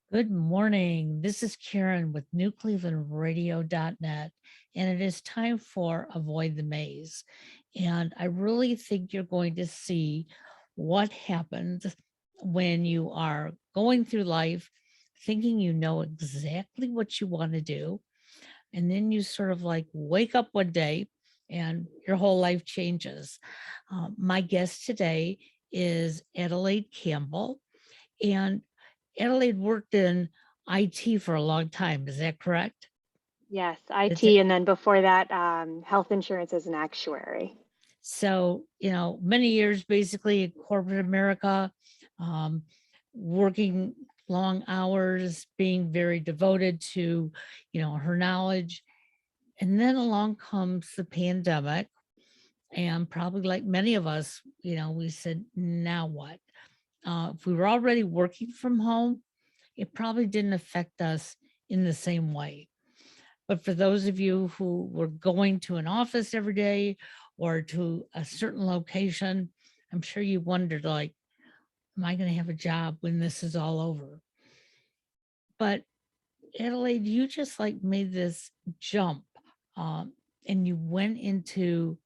Good morning. This is Karen with NewClevelandRadio.net, and it is time for Avoid the Maze. And I really think you're going to see what happens when you are going through life thinking you know exactly what you want to do. And then you sort of like wake up one day and your whole life changes. My guest today is Adelaide Campbell. And Adelaide worked in IT for a long time. Is that correct? Yes, Is it? IT, and then before that, health insurance as an actuary. So, many years basically in corporate America, um, working long hours, being very devoted to, her knowledge. And then along comes the pandemic. And probably like many of us, we said, now what? If we were already working from home, it probably didn't affect us in the same way. But for those of you who were going to an office every day or to a certain location, I'm sure you wondered, like, am I going to have a job when this is all over? But Adelaide, you just like made this jump um, and you went into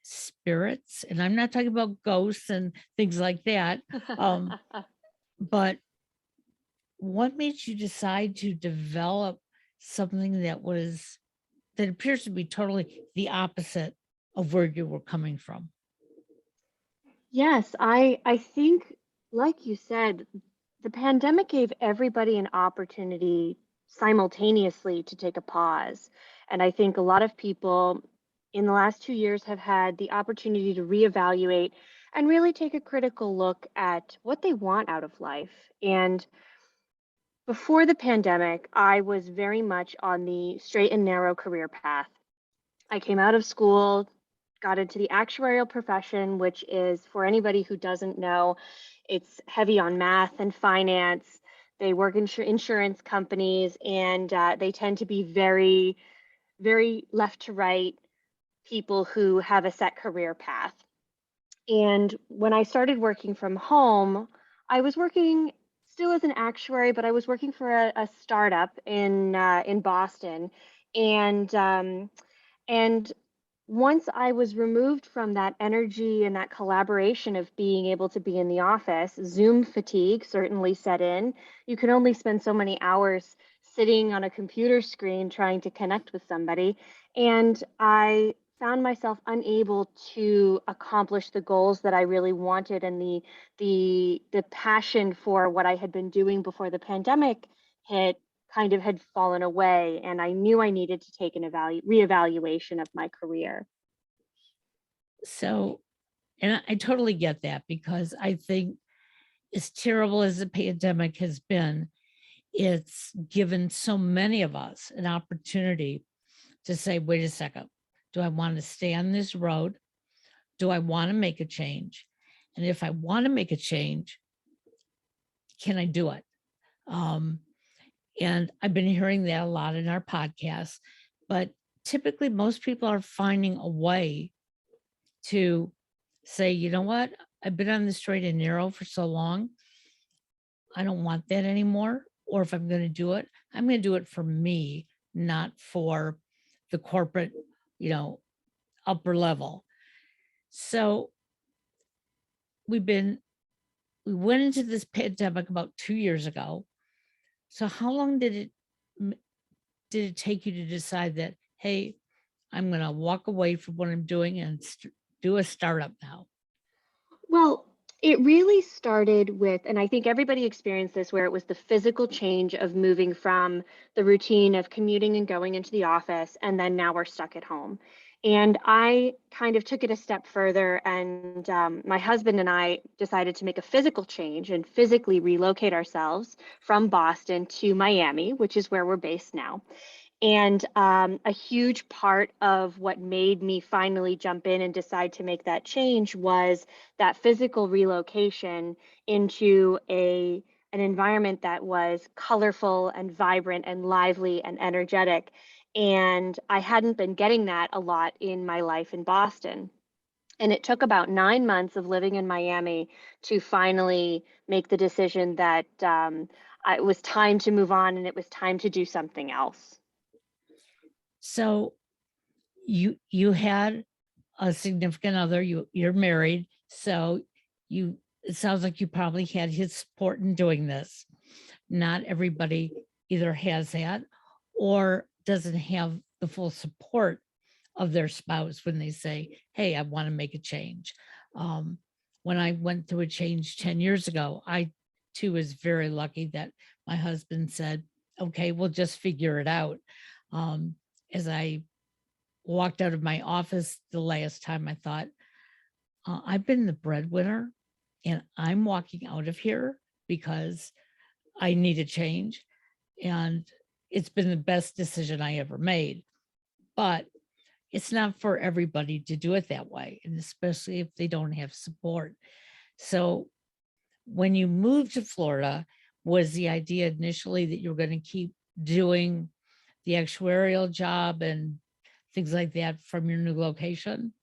spirits. And I'm not talking about ghosts and things like that. Um, but what made you decide to develop something that appears to be totally the opposite of where you were coming from? Yes, I think, like you said, the pandemic gave everybody an opportunity simultaneously to take a pause. And I think a lot of people in the last 2 years have had the opportunity to reevaluate and really take a critical look at what they want out of life. And before the pandemic, I was very much on the straight and narrow career path. I came out of school, got into the actuarial profession, which is, for anybody who doesn't know, it's heavy on math and finance. They work in insurance companies, and they tend to be very, very left to right people who have a set career path. And when I started working from home, I was working still as an actuary, but I was working for a startup in Boston, and and once I was removed from that energy and that collaboration of being able to be in the office, Zoom fatigue certainly set in. You can only spend so many hours sitting on a computer screen trying to connect with somebody. And I found myself unable to accomplish the goals that I really wanted, and the passion for what I had been doing before the pandemic hit kind of had fallen away, and I knew I needed to take an reevaluation of my career. So, and I totally get that because I think as terrible as the pandemic has been, it's given so many of us an opportunity to say, wait a second, do I want to stay on this road? Do I want to make a change? And if I want to make a change, can I do it? Um, and I've been hearing that a lot in our podcast, but typically most people are finding a way to say, you know what, I've been on the straight and narrow for so long. I don't want that anymore. Or if I'm going to do it, I'm going to do it for me, not for the corporate, you know, upper level. So we've been, we went into this pandemic about 2 years ago. So how long did it take you to decide that, hey, I'm going to walk away from what I'm doing and do a startup now? Well, it really started with, and I think everybody experienced this, where it was the physical change of moving from the routine of commuting and going into the office, and then now we're stuck at home. And I kind of took it a step further, and my husband and I decided to make a physical change and physically relocate ourselves from Boston to Miami, which is where we're based now. And a huge part of what made me finally jump in and decide to make that change was that physical relocation into an environment that was colorful and vibrant and lively and energetic. And I hadn't been getting that a lot in my life in Boston. And it took about 9 months of living in Miami to finally make the decision that it was time to move on and it was time to do something else. So you had a significant other, you're married, so it sounds like you probably had his support in doing this. Not everybody either has that or doesn't have the full support of their spouse when they say, hey, I want to make a change. Um, when I went through a change 10 years ago, I too was very lucky that my husband said, okay, we'll just figure it out. As I walked out of my office the last time, I thought, I've been the breadwinner and I'm walking out of here because I need a change. And it's been the best decision I ever made. But it's not for everybody to do it that way, and especially if they don't have support. So when you moved to Florida, was the idea initially that you were going to keep doing the actuarial job and things like that from your new location?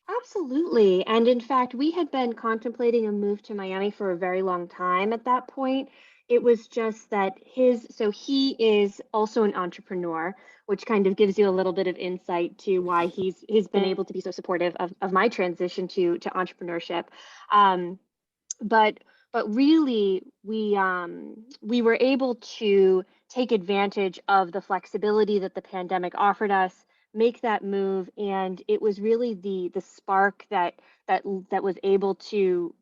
Absolutely. And in fact, we had been contemplating a move to Miami for a very long time at that point. It was just that so he is also an entrepreneur, which kind of gives you a little bit of insight to why he's been able to be so supportive of my transition to entrepreneurship. Um, but really we were able to take advantage of the flexibility that the pandemic offered us, make that move, and it was really the spark that was able to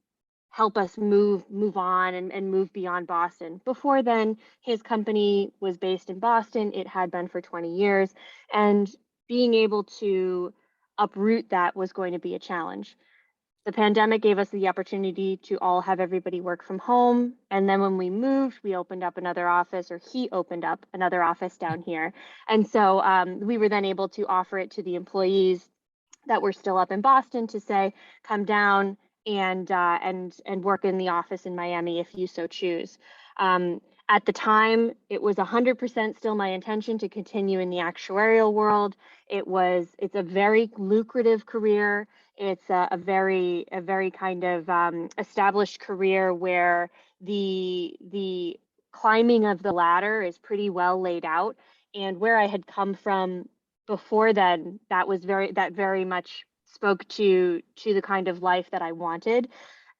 help us move on and move beyond Boston. Before then, his company was based in Boston. It had been for 20 years, and being able to uproot that was going to be a challenge. The pandemic gave us the opportunity to all have everybody work from home. And then when we moved, we opened up another office, or he opened up another office down here. And so we were then able to offer it to the employees that were still up in Boston to say, come down and work in the office in Miami if you so choose. At the time, it was 100% still my intention to continue in the actuarial world. It's a very lucrative career. It's a very kind of established career where the climbing of the ladder is pretty well laid out. And where I had come from before then, that very much spoke to the kind of life that I wanted.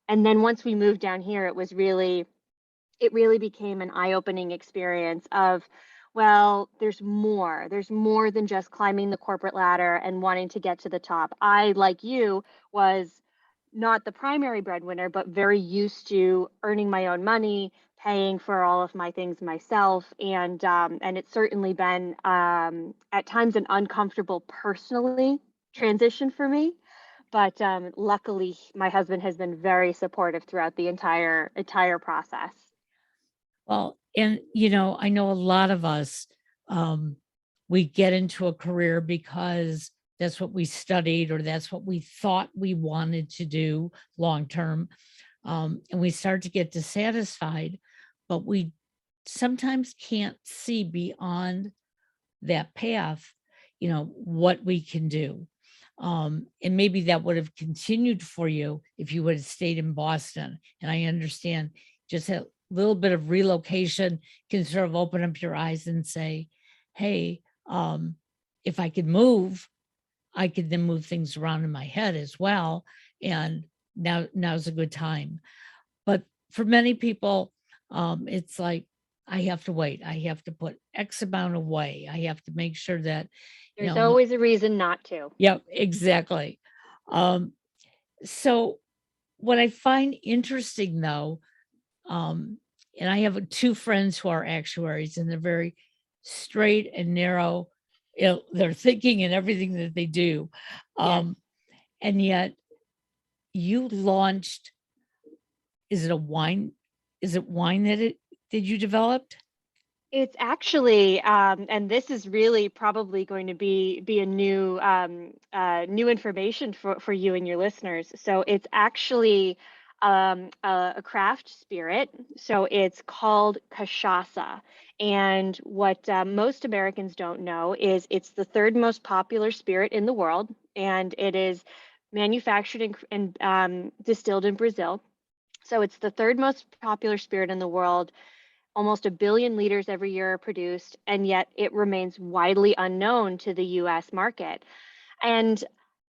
And then once we moved down here, it really became an eye-opening experience of, well, there's more than just climbing the corporate ladder and wanting to get to the top. I, like you, was not the primary breadwinner, but very used to earning my own money, paying for all of my things myself, and it's certainly been at times an uncomfortable personally transition for me. But luckily, my husband has been very supportive throughout the entire process. Well, and I know a lot of us, um, we get into a career because that's what we studied or that's what we thought we wanted to do long term. And we start to get dissatisfied, but we sometimes can't see beyond that path, what we can do. And maybe that would have continued for you if you would have stayed in Boston. And I understand just a little bit of relocation can sort of open up your eyes and say, hey, if I could move, I could then move things around in my head as well. And now's a good time. But for many people, it's like, I have to wait. I have to put X amount away. I have to make sure that, There's always a reason not to. yeah, exactly. Um, so what I find interesting though, and I have two friends who are actuaries and they're very straight and narrow, their thinking and everything that they do. Yes. And yet you launched, is it a wine? Is it wine that you developed? It's actually, and this is really probably going to be a new information for you and your listeners. So it's actually a craft spirit. So it's called cachaça. And what most Americans don't know is it's the third most popular spirit in the world, and it is manufactured and distilled in Brazil. So it's the third most popular spirit in the world, Almost a billion liters every year are produced, and yet it remains widely unknown to the US market. And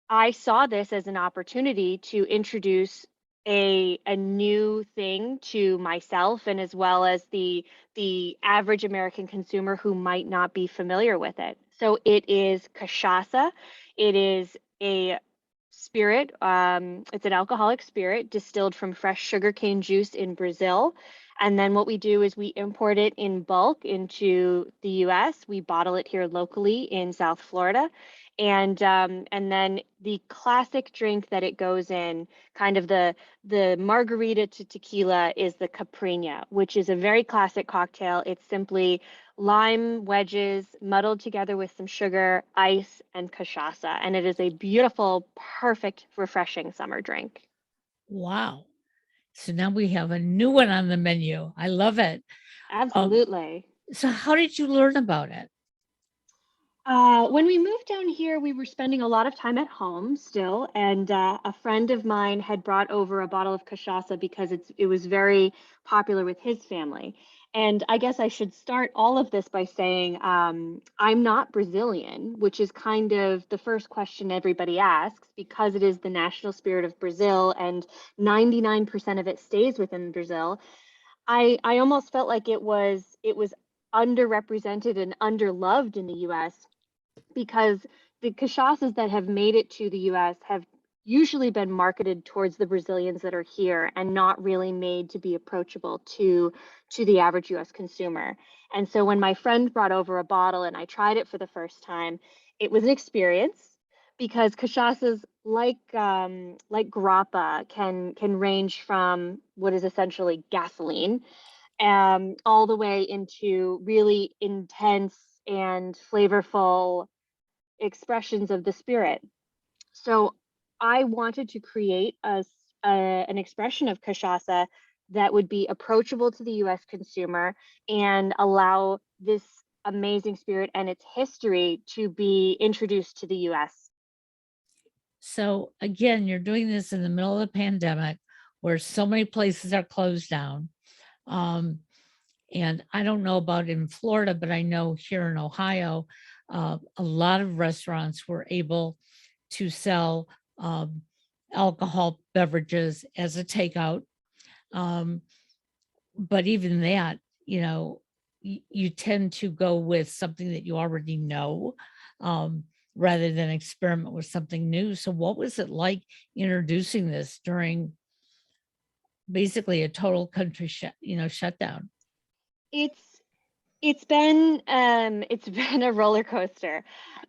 I saw this as an opportunity to introduce a new thing to myself, and as well as the average American consumer who might not be familiar with it. So it is cachaça. It is a spirit. It's an alcoholic spirit distilled from fresh sugarcane juice in Brazil. And then what we do is we import it in bulk into the US. We bottle it here locally in South Florida. And then the classic drink that it goes in, kind of the margarita to tequila, is the Caipirinha, which is a very classic cocktail. It's simply lime wedges muddled together with some sugar, ice, and cachaça. And it is a beautiful, perfect, refreshing summer drink. Wow. So now we have a new one on the menu. I love it. Absolutely. So how did you learn about it? When we moved down here, we were spending a lot of time at home still, and a friend of mine had brought over a bottle of cachaça because it was very popular with his family. And I guess I should start all of this by saying I'm not Brazilian, which is kind of the first question everybody asks because it is the national spirit of Brazil, and 99% of it stays within Brazil. I almost felt like it was underrepresented and underloved in the US because the cachaças that have made it to the US have usually been marketed towards the Brazilians that are here and not really made to be approachable to the average US consumer. And so when my friend brought over a bottle and I tried it for the first time, it was an experience because cachaças like grappa can range from what is essentially gasoline all the way into really intense and flavorful expressions of the spirit. So I wanted to create an expression of cachaça that would be approachable to the US consumer and allow this amazing spirit and its history to be introduced to the US. So again, you're doing this in the middle of the pandemic where so many places are closed down. Um, and I don't know about in Florida, but I know here in Ohio, a lot of restaurants were able to sell alcohol beverages as a takeout. Um, but even that, you tend to go with something that you already know, rather than experiment with something new. So what was it like introducing this during basically a total country shutdown? It's it's been a roller coaster.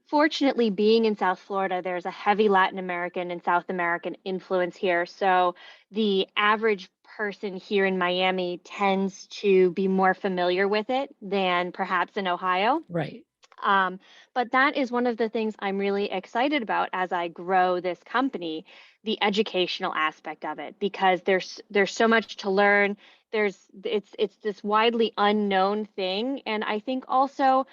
Fortunately, being in South Florida, there's a heavy Latin American and South American influence here. So the average person here in Miami tends to be more familiar with it than perhaps in Ohio. Right. Um, but that is one of the things I'm really excited about as I grow this company, the educational aspect of it, because there's so much to learn. It's this widely unknown thing, and I think also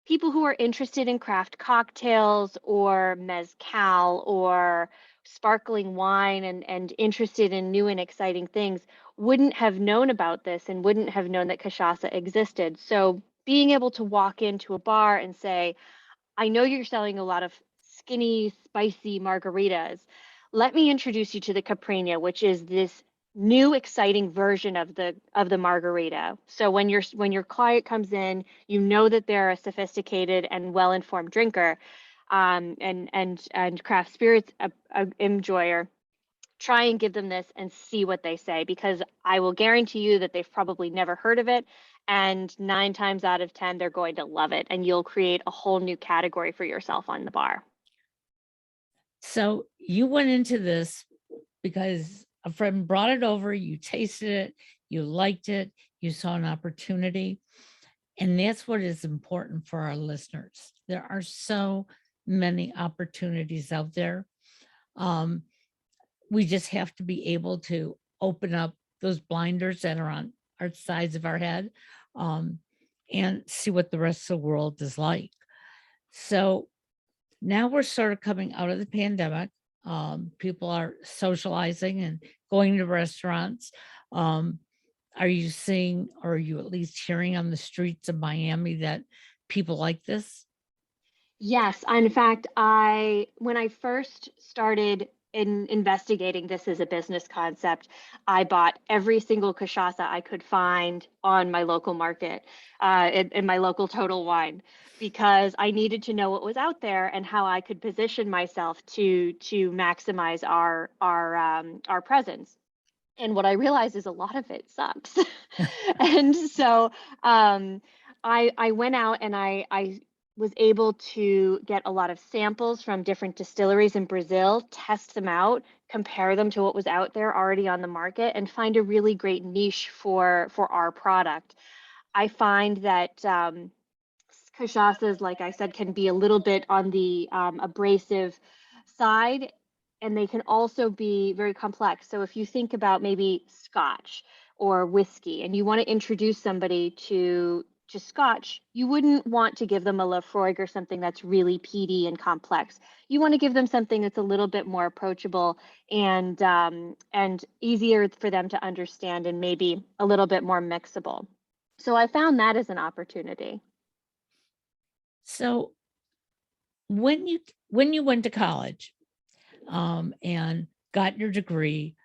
people who are interested in craft cocktails or mezcal or sparkling wine and interested in new and exciting things wouldn't have known about this and wouldn't have known that cachaça existed. So being able to walk into a bar and say, I know you're selling a lot of skinny, spicy margaritas. Let me introduce you to the Caprina, which is this new exciting version of the margarita. So when your client comes in, you know that they're a sophisticated and well-informed drinker, and craft spirits enjoyer. Try and give them this and see what they say, because I will guarantee you that they've probably never heard of it, and 9 times out of 10 they're going to love it, and you'll create a whole new category for yourself on the bar. So you went into this because a friend brought it over, you tasted it, you liked it, you saw an opportunity. And that's what is important for our listeners. There are so many opportunities out there. Um, we just have to be able to open up those blinders that are on our sides of our head, um, and see what the rest of the world is like. So now we're sort of coming out of the pandemic. People are socializing and going to restaurants. Um, Are you seeing, or are you at least hearing on the streets of Miami that people like this? Yes, in fact, I when I first started investigating this as a business concept, I bought every single cachaça I could find on my local market, in my local Total Wine, because I needed to know what was out there and how I could position myself to maximize our presence. And what I realized is a lot of it sucks. And so um, I went out and I was able to get a lot of samples from different distilleries in Brazil, test them out, compare them to what was out there already on the market, and find a really great niche for our product. I find that cachaças, like I said, can be a little bit on the abrasive side, and they can also be very complex. So if you think about maybe scotch or whiskey, and you want to introduce somebody to scotch, you wouldn't want to give them a Lafroig or something that's really peaty and complex. You want to give them something that's a little bit more approachable and easier for them to understand, and maybe a little bit more mixable. So I found that as an opportunity. So when you went to college, and got your degree,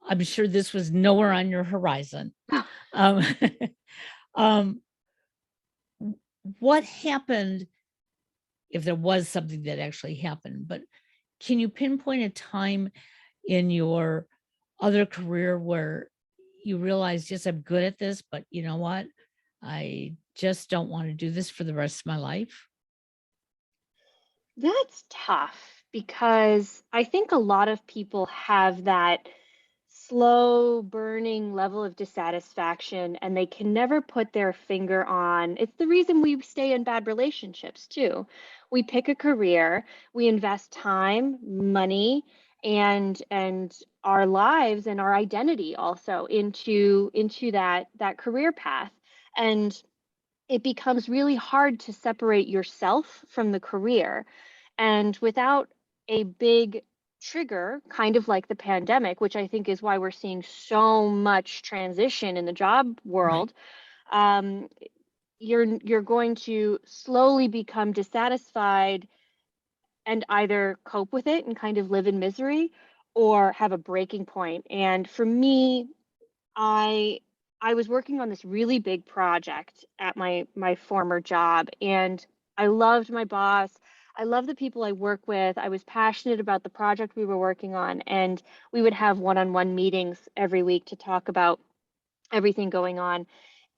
I'm sure this was nowhere on your horizon. Um, um, w- what happened, if there was something that actually happened? But can you pinpoint a time in your other career where you realized, yes, I'm good at this, but you know what? I just don't want to do this for the rest of my life. That's tough because I think a lot of people have that slow burning level of dissatisfaction and they can never put their finger on. It's the reason we stay in bad relationships too. We pick a career, we invest time, money, and our lives and our identity also into that career path. And it becomes really hard to separate yourself from the career. And without a big trigger, kind of like the pandemic, which I think is why we're seeing so much transition in the job Right. world, um, you're going to slowly become dissatisfied and either cope with it and kind of live in misery or have a breaking point. And for me, I I was working on this really big project at my former job, and I loved my boss. I love the people I work with. I was passionate about the project we were working on, and we would have one-on-one meetings every week to talk about everything going on.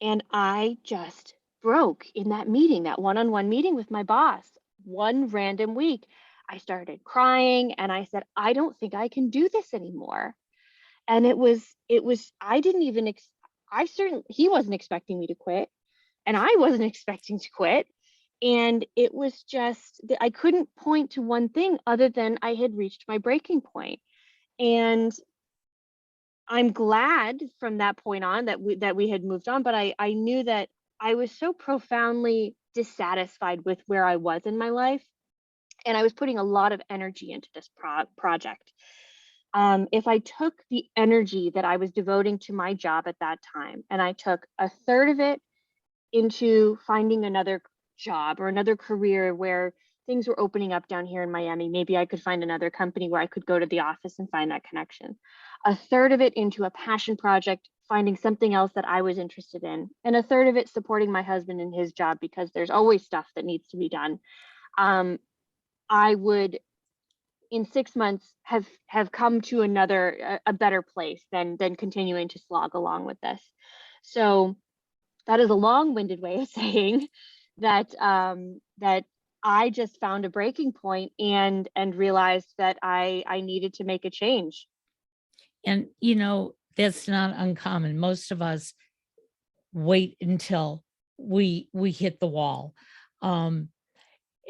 And I just broke in that meeting, that one-on-one meeting with my boss. One random week, I started crying and I said, "I don't think I can do this anymore." And it was I didn't even I certainly he wasn't expecting me to quit and I wasn't expecting to quit, and it was just that I couldn't point to one thing other than I had reached my breaking point. And I'm glad from that point on that we had moved on, but I knew that I was so profoundly dissatisfied with where I was in my life, and I was putting a lot of energy into this project. If I took the energy that I was devoting to my job at that time and I took a third of it into finding another job or another career where things were opening up down here in Miami, maybe I could find another company where I could go to the office and find that connection. A third of it into a passion project, finding something else that I was interested in, and a third of it supporting my husband in his job because there's always stuff that needs to be done. Um, I would in 6 months have come to another a better place than continuing to slog along with this. So that is a long-winded way of saying that that I just found a breaking point and realized that I needed to make a change. And that's not uncommon. Most of us wait until we hit the wall. Um,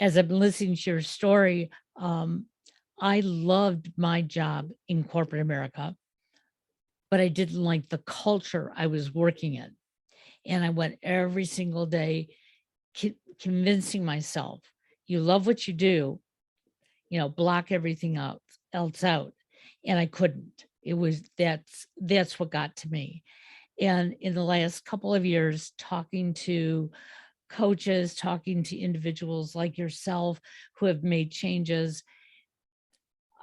as I've been listening to your story, I loved my job in corporate America, but I didn't like the culture I was working in. And I went every single day convincing myself, you love what you do, block everything else out. And I couldn't. It was that's what got to me. And in the last couple of years, talking to coaches, talking to individuals like yourself who have made changes,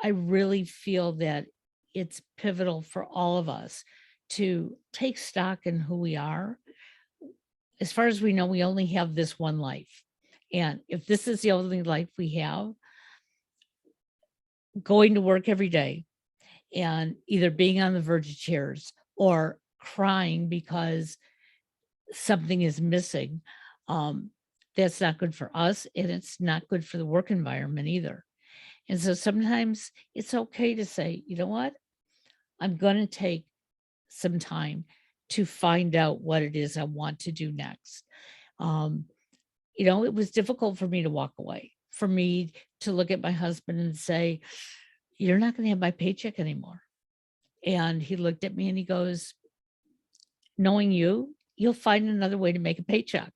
I really feel that it's pivotal for all of us to take stock in who we are. As far as we know, we only have this one life. And if this is the only life we have, going to work every day and either being on the verge of tears or crying because something is missing, um, that's not good for us, and it's not good for the work environment either. And so sometimes it's okay to say, you know what? I'm going to take some time to find out what it is I want to do next. Um, it was difficult for me to walk away, for me to look at my husband and say, you're not going to have my paycheck anymore. And he looked at me and he goes, knowing you, you'll find another way to make a paycheck.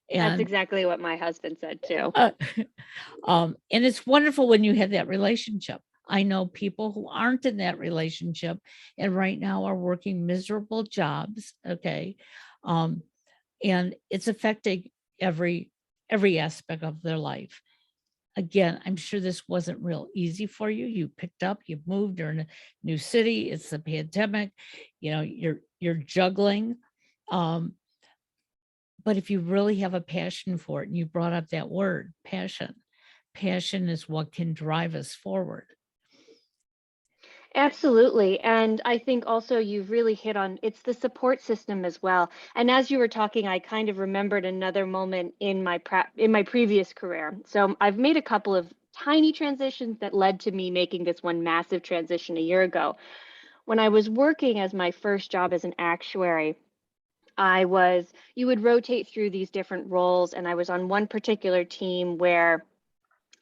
That's And exactly what my husband said too. uh, and it's wonderful when you have that relationship. I know people who aren't in that relationship and right now are working miserable jobs. Okay. Um, and it's affecting every every aspect of their life. Again, I'm sure this wasn't real easy for you. You picked up, you moved, you're in a new city, it's the pandemic, you're juggling. Um, but if you really have a passion for it, and you brought up that word, passion, passion is what can drive us forward. Absolutely. And I think also you've really hit on it's the support system as well. And as you were talking, I kind of remembered another moment in my previous career. So I've made a couple of tiny transitions that led to me making this one massive transition a year ago. When I was working as my first job as an actuary, you would rotate through these different roles, and I was on one particular team where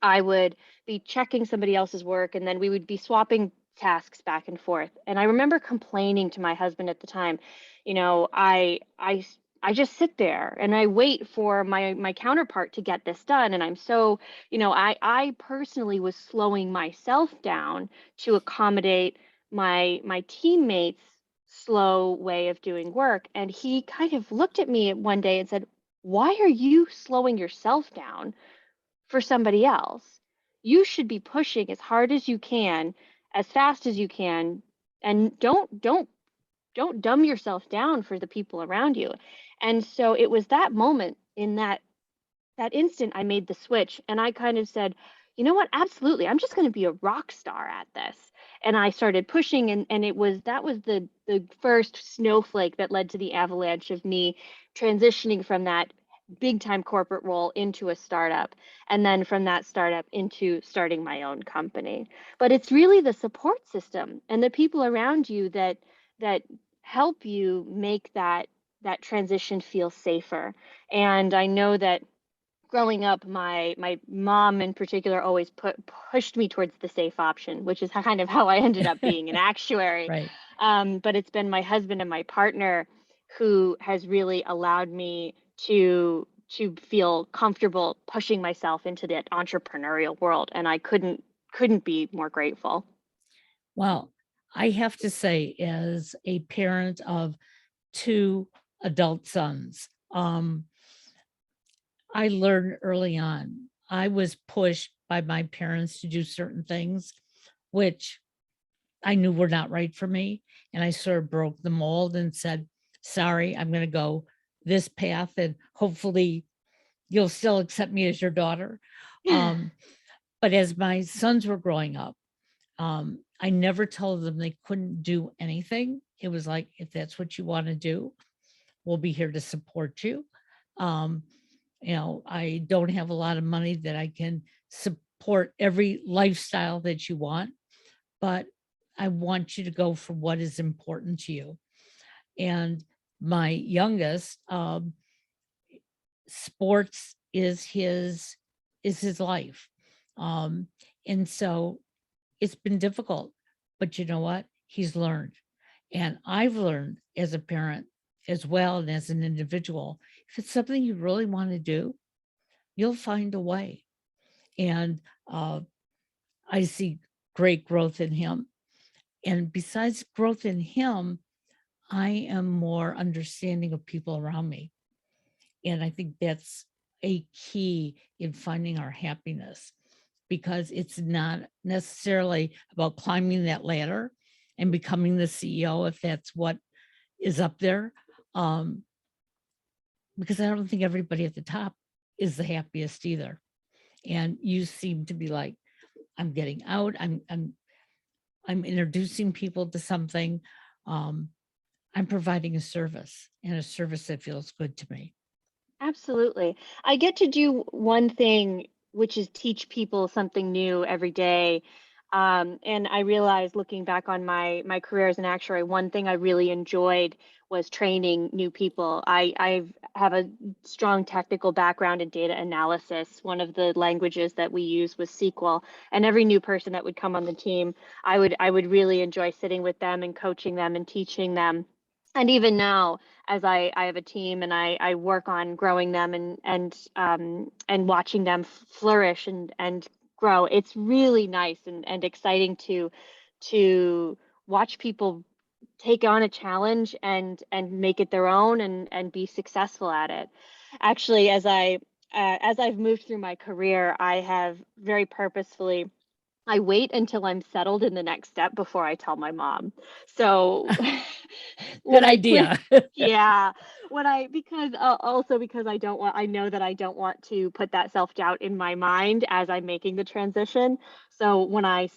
I would be checking somebody else's work and then we would be swapping tasks back and forth. And I remember complaining to my husband at the time, you know, I just sit there and I wait for my counterpart to get this done, and I'm so, I personally was slowing myself down to accommodate my teammates' slow way of doing work. And he kind of looked at me one day and said, "Why are you slowing yourself down for somebody else? You should be pushing as hard as you can, as fast as you can, and don't dumb yourself down for the people around you." And so it was that moment in that instant I made the switch and I kind of said, you know what? Absolutely. I'm just going to be a rock star at this. And I started pushing, and that was the first snowflake that led to the avalanche of me transitioning from that big time corporate role into a startup, and then from that startup into starting my own company. But it's really the support system and the people around you that help you make that transition feel safer. And I know that growing up, my mom in particular always pushed me towards the safe option, which is kind of how I ended up being an actuary. Right. But it's been my husband and my partner who has really allowed me to feel comfortable pushing myself into that entrepreneurial world, and I couldn't be more grateful. Well, I have to say, as a parent of two adult sons, I learned early on. I was pushed by my parents to do certain things, which I knew were not right for me. And I sort of broke the mold and said, sorry, I'm going to go this path and hopefully you'll still accept me as your daughter. Um, but as my sons were growing up, I never told them they couldn't do anything. It was like, if that's what you want to do, we'll be here to support you. Um, I don't have a lot of money that I can support every lifestyle that you want, but I want you to go for what is important to you. And my youngest, sports is his life. Um, and so it's been difficult, but you know what? He's learned. And I've learned as a parent as well and as an individual, if it's something you really want to do, you'll find a way. And I see great growth in him. And besides growth in him, I am more understanding of people around me. And I think that's a key in finding our happiness, because it's not necessarily about climbing that ladder and becoming the CEO, if that's what is up there. Um, because I don't think everybody at the top is the happiest either. And you seem to be like, I'm getting out, I'm introducing people to something. Um, I'm providing a service, and a service that feels good to me. Absolutely. I get to do one thing, which is teach people something new every day. And I realized looking back on my career as an actuary, one thing I really enjoyed was training new people. I have a strong technical background in data analysis. One of the languages that we use was SQL, and every new person that would come on the team, I would really enjoy sitting with them and coaching them and teaching them. And even now, as I have a team and I work on growing them and watching them flourish and grow. It's really nice and exciting to watch people take on a challenge and make it their own and be successful at it. Actually, as I've moved through my career, I have very purposefully I wait until I'm settled in the next step before I tell my mom. So Good when I quit, idea. yeah, because also because I know that I don't want to put that self-doubt in my mind as I'm making the transition. So when I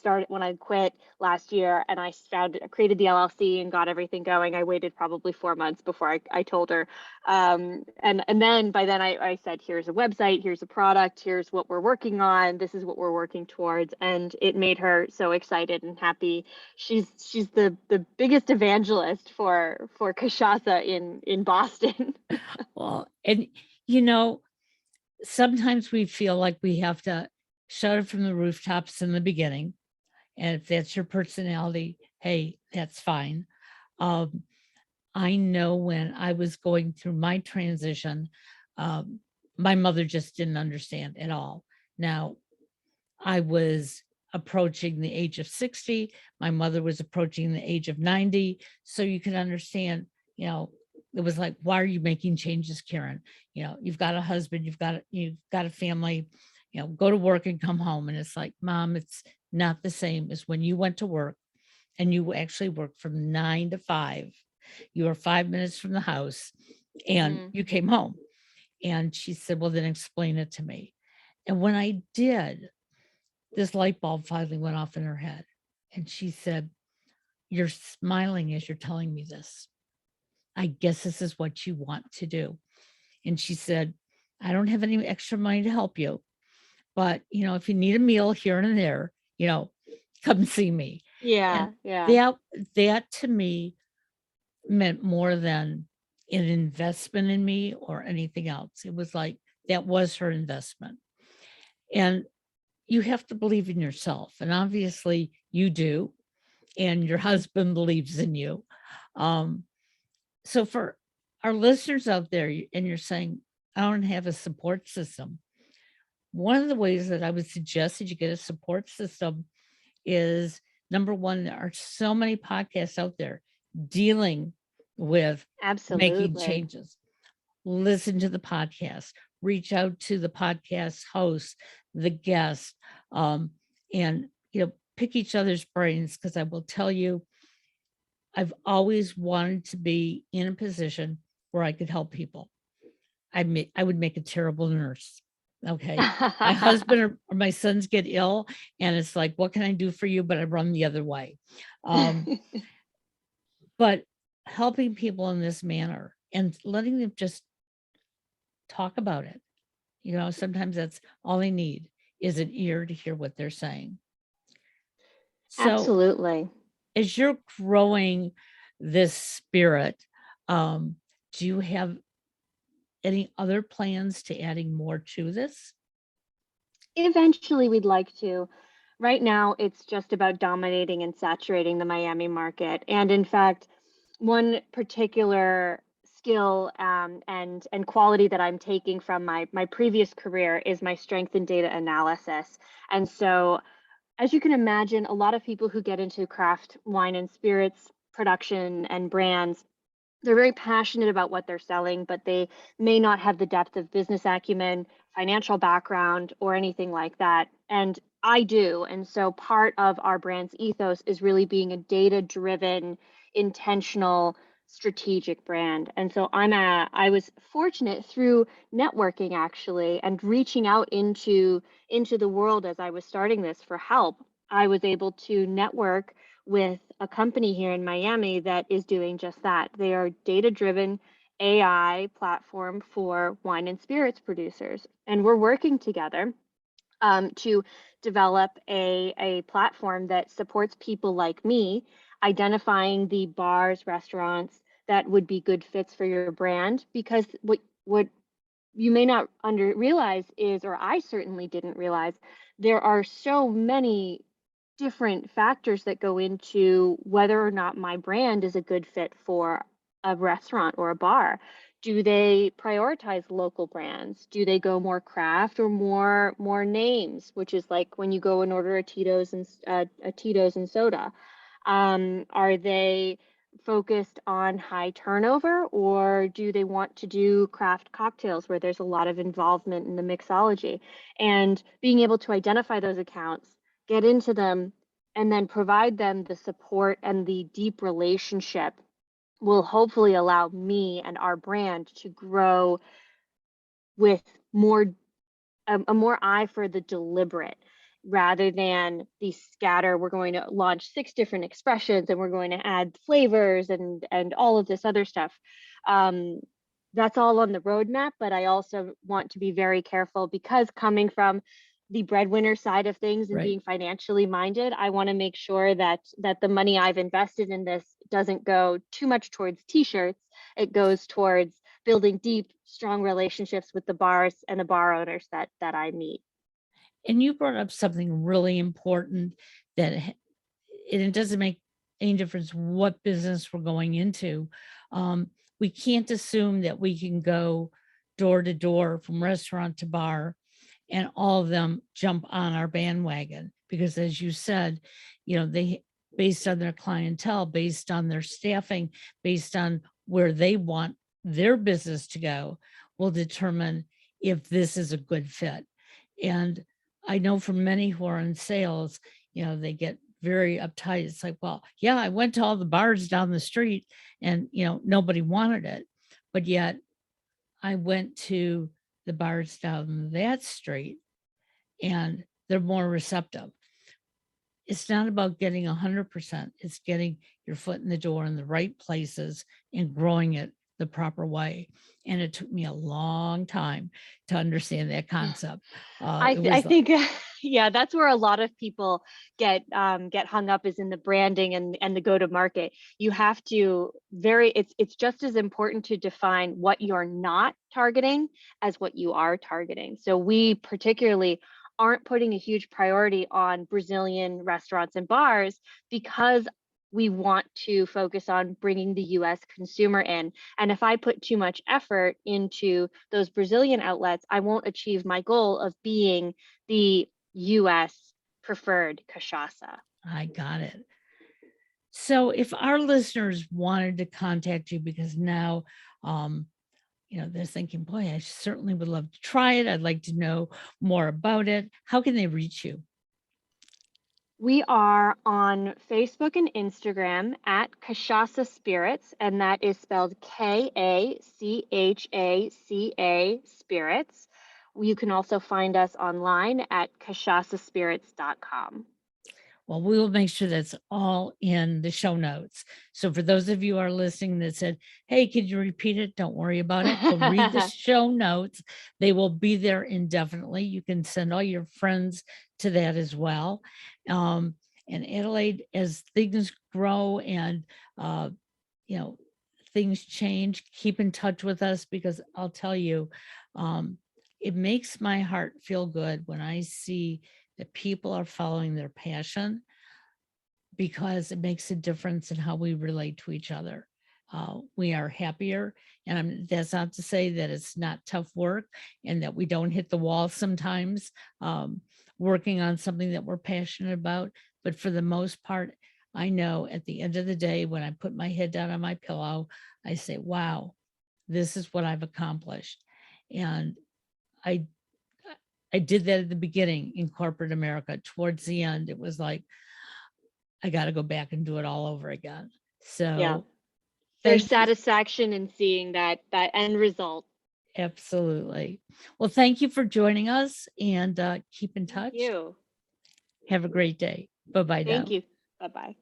quit last year and created the LLC and got everything going, I waited probably 4 months before I told her. And then by then I said, here's a website, here's a product, here's what we're working on, this is what we're working towards. And it made her so excited and happy. She's the biggest evangelist for Cachaça in Boston. Well, and you know, sometimes we feel like we have to shout it from the rooftops in the beginning. And if that's your personality, hey, that's fine. Um, I know when I was going through my transition, um, my mother just didn't understand at all. Now, I was approaching the age of 60. My mother was approaching the age of 90. So you can understand, you know, it was like, why are you making changes, Karen? You know, you've got a husband, you've got a family, you know, go to work and come home. And it's like, Mom, it's not the same as when you went to work and you actually worked from 9 to 5. You were 5 minutes from the house and Mm. you came home. And she said, well, then explain it to me. And when I did, this light bulb finally went off in her head. And she said, you're smiling as you're telling me this. I guess this is what you want to do. And she said, I don't have any extra money to help you, but you know, if you need a meal here and there, you know, come see me. And Yeah, yeah. that to me meant more than an investment in me or anything else. It was like that was her investment. And you have to believe in yourself. And obviously you do. And your husband believes in you. Um, so for our listeners out there, and you're saying, I don't have a support system. One of the ways that I would suggest that you get a support system is number one, there are so many podcasts out there dealing with making Absolutely. changes. Listen to the podcast, reach out to the podcast host, the guest, and you know, pick each other's brains, because I will tell you, I've always wanted to be in a position where I could help people. I would make a terrible nurse. Okay. My husband or my sons get ill, and it's like, what can I do for you? But I run the other way. Um, but helping people in this manner and letting them just talk about it. You know, sometimes that's all they need is an ear to hear what they're saying. So Absolutely. as you're growing this spirit, um, do you have any other plans to adding more to this? Eventually, we'd like to. Right now, it's just about dominating and saturating the Miami market. And in fact, one particular skill and quality that I'm taking from my previous career is my strength in data analysis. And so, as you can imagine, a lot of people who get into craft wine and spirits production and brands they're very passionate about what they're selling, but they may not have the depth of business acumen, financial background, or anything like that. And I do. And so part of our brand's ethos is really being a data driven, intentional, strategic brand. And so I was fortunate through networking actually and reaching out into the world as I was starting this for help. I was able to network with a company here in Miami that is doing just that. They are data driven AI platform for wine and spirits producers. And we're working together to develop a platform that supports people like me identifying the bars, restaurants that would be good fits for your brand. Because what you may not realize is, or I certainly didn't realize, there are so many different factors that go into whether or not my brand is a good fit for a restaurant or a bar. Do they prioritize local brands? Do they go more craft or more names, which is like when you go and order a Tito's and soda? Are they focused on high turnover, or do they want to do craft cocktails where there's a lot of involvement in the mixology? And being able to identify those accounts, get into them, and then provide them the support and the deep relationship will hopefully allow me and our brand to grow with more a more eye for the deliberate rather than the scatter. We're going to launch 6 different expressions and we're going to add flavors and all of this other stuff. Um, that's all on the roadmap, but I also want to be very careful because coming from the breadwinner side of things and Right. being financially minded, I want to make sure that the money I've invested in this doesn't go too much towards t-shirts. It goes towards building deep, strong relationships with the bars and the bar owners that I meet. And you brought up something really important that and it doesn't make any difference what business we're going into. Um, we can't assume that we can go door to door from restaurant to bar and all of them jump on our bandwagon because as you said, they based on their clientele, based on their staffing, based on where they want their business to go, will determine if this is a good fit. And I know for many who are in sales, they get very uptight. It's like, well, yeah, I went to all the bars down the street and, nobody wanted it. But yet I went to the bars down that street and they're more receptive. It's not about getting 100%. It's getting your foot in the door in the right places and growing it the proper way. And it took me a long time to understand that concept. It I was think yeah, that's where a lot of people get hung up is in the branding and the go to market. You have to very it's just as important to define what you're not targeting as what you are targeting. So we particularly aren't putting a huge priority on Brazilian restaurants and bars because we want to focus on bringing the US consumer in. And if I put too much effort into those Brazilian outlets, I won't achieve my goal of being the US preferred cachaça. I got it. So if our listeners wanted to contact you because now, um, they're thinking, boy, I certainly would love to try it. I'd like to know more about it. How can they reach you? We are on Facebook and Instagram at Cachaca Spirits, and that is spelled Kachaca Spirits. You can also find us online at cachacaspirits.com. Well, we will make sure that's all in the show notes. So for those of you who are listening that said, hey, could you repeat it? Don't worry about it. Go read the show notes. They will be there indefinitely. You can send all your friends to that as well. And Adelaide, as things grow and, you know, things change, keep in touch with us because I'll tell you, it makes my heart feel good when I see that people are following their passion because it makes a difference in how we relate to each other. We are happier, and that's not to say that it's not tough work and that we don't hit the wall sometimes working on something that we're passionate about. But for the most part, I know at the end of the day, when I put my head down on my pillow, I say, wow, this is what I've accomplished. And I I did that at the beginning in corporate America. Towards the end, it was like, I got to go back and do it all over again. Yeah. So There's thank you. satisfaction in seeing that end result. Absolutely. Well, thank you for joining us, and keep in Thank touch. you. Have a great day. Bye-bye Thank now. you. Bye-bye.